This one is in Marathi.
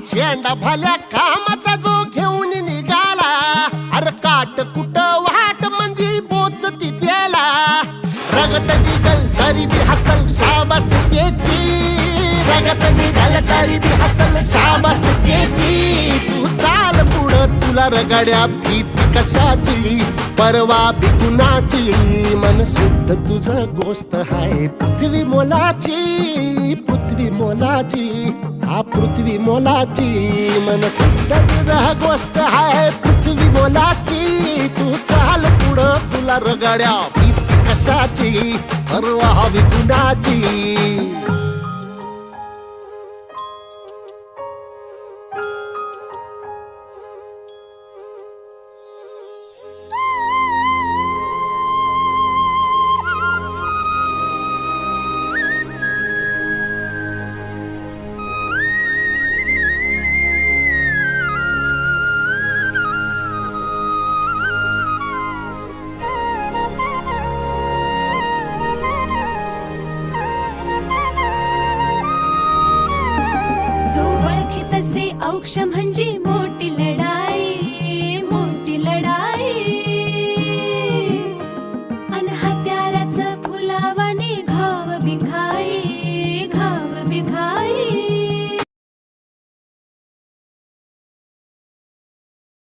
झेंडा भल्या कामाचा जो घेऊन निघाला, अरे काट कुट वाट मंदी बोचती त्याला, रगत निघल तरी बी हसल शाबास त्याची, रगत निघल तरी बी हसल शाबास त्याची. तू चाल पुढं तुला रगड्या भीती कशाची, परवा बी कुणाची, मन शुद्ध तुझं गोष्ट हाय पृथ्वी मोलाची, पृथ्वी मोलाची, हा पृथ्वी मोलाची, मन शुद्ध तुझं गोष्ट हाय पृथ्वी मोलाची. तू चाल पुढं तुला रगड्या भीती कशाची, परवा बी कुणाची. जो ओळखे तसे औक्ष म्हणजे मोठी लढाई.